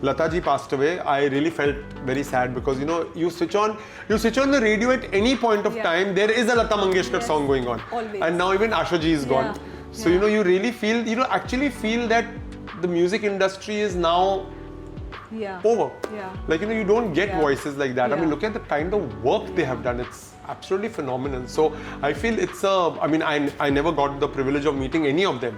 Lata ji passed away, I really felt very sad because, you know, you switch on the radio at any point of Yeah. time, there is a Lata Mangeshkar Yes. song going on. Always. And now even Asha ji is gone. Yeah. So, you know, you really feel, actually feel that the music industry is now Yeah. over. Yeah. Like, you know, you don't get Yeah. voices like that. I mean, Yeah. look at the kind of work they have done. It's absolutely phenomenal. So I feel I never got the privilege of meeting any of them.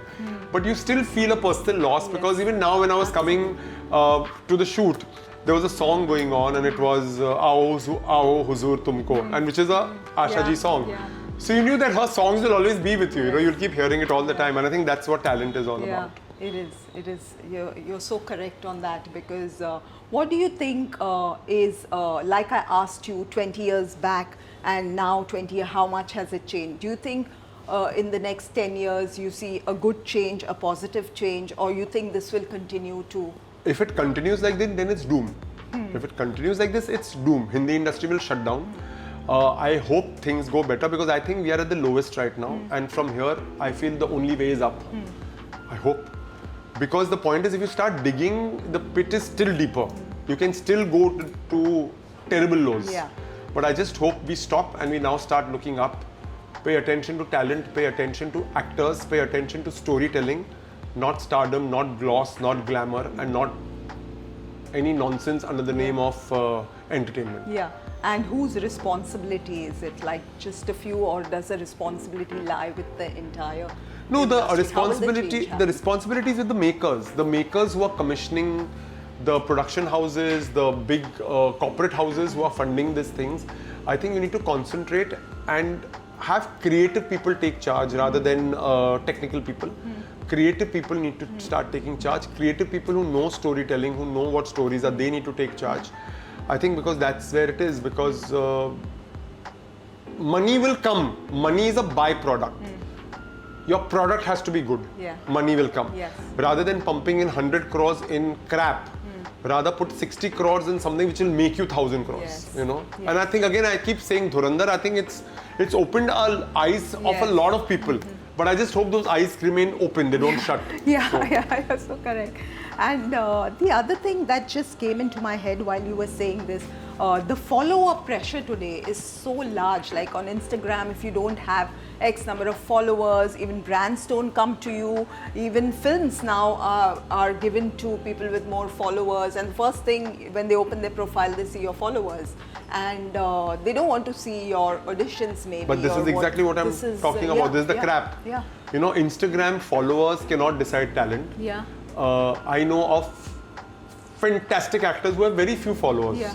But you still feel a personal loss because even now when I was coming to the shoot, there was a song going on and it was Aao Huzur Tumko, and which is a Asha ji Yeah. song. Yeah. So you knew that her songs will always be with you. You know, you'll keep hearing it all the time, and I think that's what talent is all about. It is. It is. You're so correct on that because what do you think is like I asked you 20 years back and now 20 years, how much has it changed? Do you think in the next 10 years you see a good change, a positive change, or you think this will continue to? If it continues like this, then it's doom. If it continues like this, it's doom. Hindi industry will shut down. I hope things go better because I think we are at the lowest right now, and from here, I feel the only way is up. I hope. Because the point is, if you start digging, the pit is still deeper. You can still go to terrible lows. Yeah. But I just hope we stop and we now start looking up. Pay attention to talent, pay attention to actors, pay attention to storytelling, not stardom, not gloss, not glamour, and not any nonsense under the name of entertainment. Yeah. And whose responsibility is it? Like just a few, or does the responsibility lie with the entire? No, the industry? How will the responsibility, change the happen? responsibility is with the makers who are commissioning the production houses, the big corporate houses who are funding these things. I think we need to concentrate and have creative people take charge rather than technical people. Creative people need to start taking charge. Creative people who know storytelling, who know what stories are, they need to take charge. I think because that's where it is, because money will come. Money is a byproduct. Your product has to be good. Yeah. Money will come. Yes. Rather than pumping in 100 crores in crap, rather put 60 crores in something which will make you 1,000 crores. Yes. You know. Yes. And I think again I keep saying Dhurandhar. I think it's opened our eyes of a Yes. lot of people. But I just hope those eyes remain open. They don't shut. Yeah, yeah, you're so correct. And the other thing that just came into my head while you were saying this, the follower pressure today is so large. Like on Instagram, if you don't have X number of followers, even brands don't come to you. Even films now are given to people with more followers. And first thing, when they open their profile, they see your followers. And they don't want to see your auditions maybe. But this or is exactly what I'm this is, talking about. This is the yeah, crap. Yeah. You know, Instagram followers cannot decide talent. Yeah. I know of fantastic actors who have very few followers. Yeah.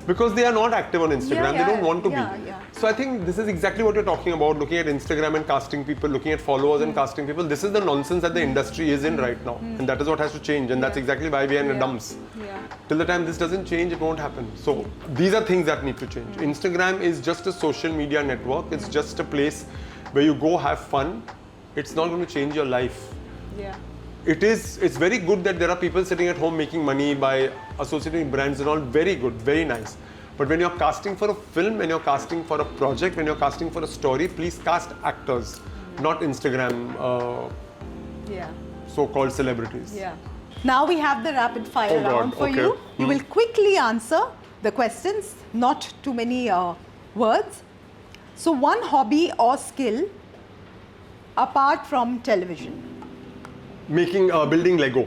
Because they are not active on Instagram. Yeah, They don't want to yeah, be. yeah. So I think this is exactly what you're talking about, looking at Instagram and casting people, looking at followers and casting people. This is the nonsense that the industry is in right now. And that is what has to change. And that's exactly why we are in the dumps. Yeah. Till the time this doesn't change, it won't happen. So these are things that need to change. Instagram is just a social media network. It's just a place where you go have fun. It's not going to change your life. Yeah. It's very good that there are people sitting at home making money by associating brands and all. Very good, very nice. But when you're casting for a film, when you're casting for a project, when you're casting for a story, please cast actors, not Instagram Yeah. so-called celebrities. Yeah. Now we have the rapid fire Oh God, round for okay. you. You will quickly answer the questions, not too many words. So one hobby or skill apart from television. Building Lego.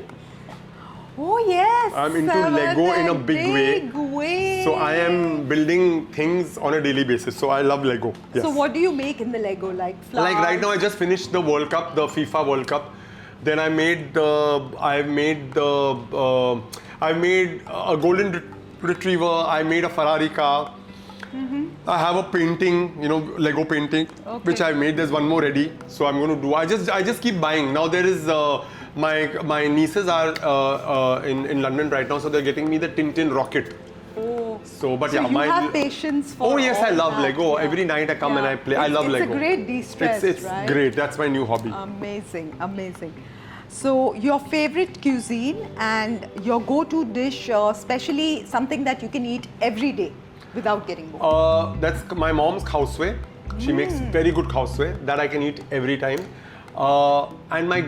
Oh yes. I'm into Lego in a big way. So I am building things on a daily basis. So I love Lego. Yes. So what do you make in the Lego? Like flowers? Like right now, I just finished the World Cup, the FIFA World Cup. Then I made I made a golden retriever. I made a Ferrari car. I have a painting, Lego painting, which I made. There's one more ready, so I'm going to do. I just keep buying. Now there is my nieces are in London right now, so they're getting me the Tintin rocket. Oh. So, but So yeah, you have patience for Oh yes, I all love that, Lego. yeah. Every night I come and I play. I It's- love Lego. It's a great de-stress, It's right? great. That's my new hobby. Amazing, amazing. So your favorite cuisine and your go-to dish, especially something that you can eat every day without getting bored. That's my mom's khawswe. She makes very good khawswe that I can eat every time. And my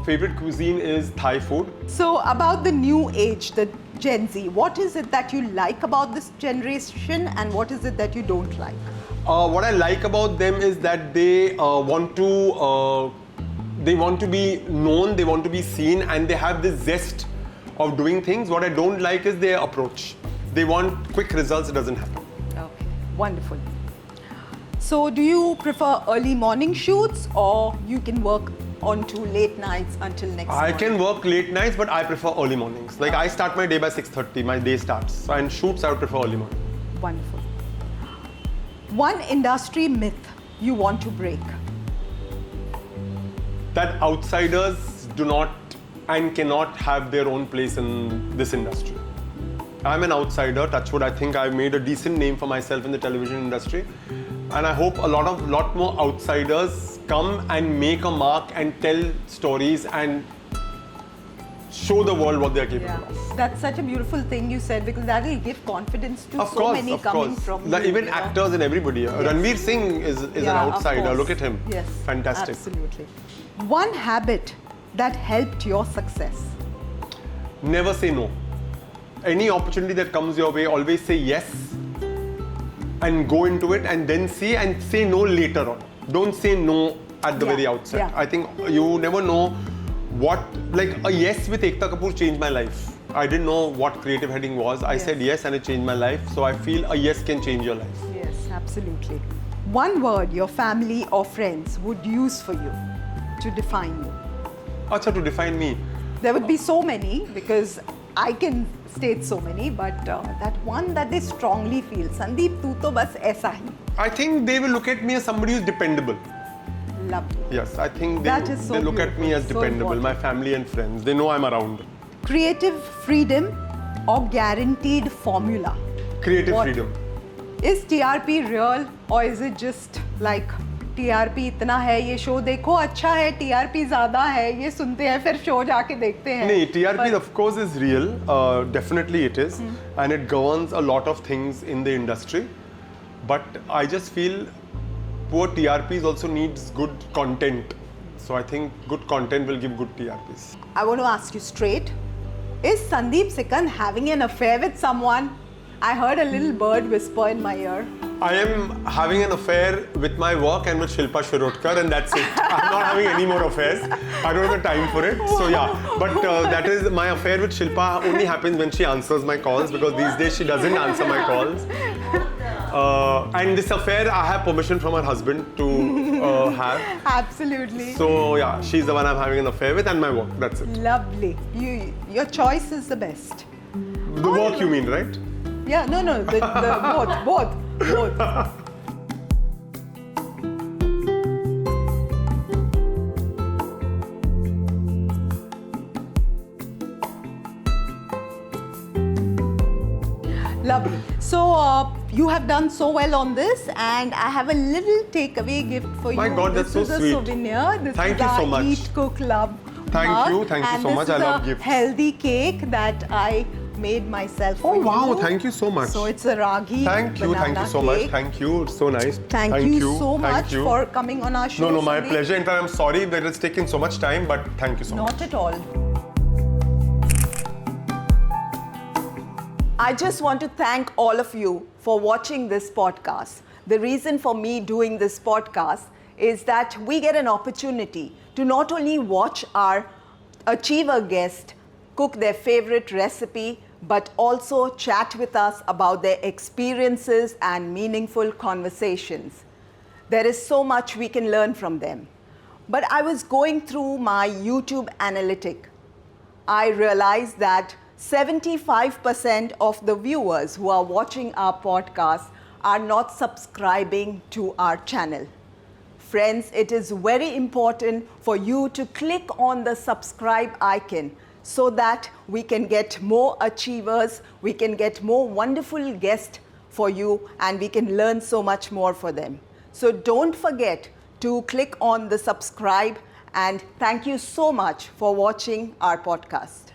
favorite cuisine is Thai food. So about the new age, the Gen Z, what is it that you like about this generation and what is it that you don't like? What I like about them is that they want to be known, they want to be seen, and they have this zest of doing things. What I don't like is their approach. They want quick results, it doesn't happen. Okay, wonderful. So do you prefer early morning shoots or you can work on to late nights until next I morning? can work late nights, but I prefer early mornings. Like I start my day by 6:30, my day starts. So, and shoots, I would prefer early morning. Wonderful. One industry myth you want to break. That outsiders do not and cannot have their own place in this industry. I'm an outsider, touch wood. I think I've made a decent name for myself in the television industry. And I hope a lot more outsiders come and make a mark and tell stories and show the world what they're capable of. That's such a beautiful thing you said because that will give confidence to Of so course, many of coming course. from Like you, even you know. actors and everybody. Ranveer Singh is an Yeah, of outsider. course. Look at him. Yes. Fantastic. Absolutely. One habit that helped your success. Never say no. Any opportunity that comes your way, always say yes and go into it and then see and say no later on. Don't say no at the Yeah, very outset. yeah. I think you never know like a yes with Ekta Kapoor changed my life. I didn't know what creative heading was. I said yes and it changed my life. So I feel a yes can change your life. Yes, absolutely. One word your family or friends would use for you to define you. Acha, to define me. There would be so many because I can state so many, but that one that they strongly feel, Sandeep, tu to bas aisa hi. I think they will look at me as somebody who's dependable. Lovely. Yes, I think That is so they look at me beautiful, as so dependable. important. My family and friends, they know I'm around. Creative freedom or guaranteed formula? Creative What? freedom. Is TRP real or is it just like TRP इतना है ये show देखो अच्छा है TRP ज़्यादा है ये सुनते हैं फिर शो जाके देखते हैं No, TRP But- of course is real. Definitely it is, and it governs a lot of things in the industry. But I just feel poor TRPs also needs good content. So I think good content will give good TRPs. I want to ask you straight. Is Sandeep Sikand having an affair with someone? I heard a little bird whisper in my ear. I am having an affair with my work and with Shilpa Shirotkar, and that's it. I'm not having any more affairs. I don't have the time for it. So yeah, but that is my affair with Shilpa only happens when she answers my calls because these days she doesn't answer my calls. And this affair, I have permission from her husband to have. Absolutely. So yeah, she's the one I'm having an affair with, and my work. That's it. Lovely. Your choice is the best. The work you mean, right? Yeah, no, both. Lovely. So you have done so well on this, and I have a little takeaway gift for you. My God, that's this so is sweet. a souvenir. This Thank is you our so much. Eat, Cook, Love. Thank mug. you so much. I love gifts. And this is a healthy cake that I made myself. Oh for wow, you. thank you so much. So it's a ragi Thank you banana so much. cake. Thank you, it's so nice. Thank you so Thank much you. for coming on our show. No, my Sandeep. pleasure. In fact, I'm sorry that it's taken so much time, but thank you so much. Not at all. I just want to thank all of you for watching this podcast. The reason for me doing this podcast is that we get an opportunity to not only watch our achiever guest cook their favorite recipe, but also chat with us about their experiences and meaningful conversations. There is so much we can learn from them. But I was going through my YouTube analytic. I realized that 75% of the viewers who are watching our podcast are not subscribing to our channel. Friends, it is very important for you to click on the subscribe icon so that we can get more achievers, we can get more wonderful guests for you, and we can learn so much more for them. So don't forget to click on the subscribe, and thank you so much for watching our podcast.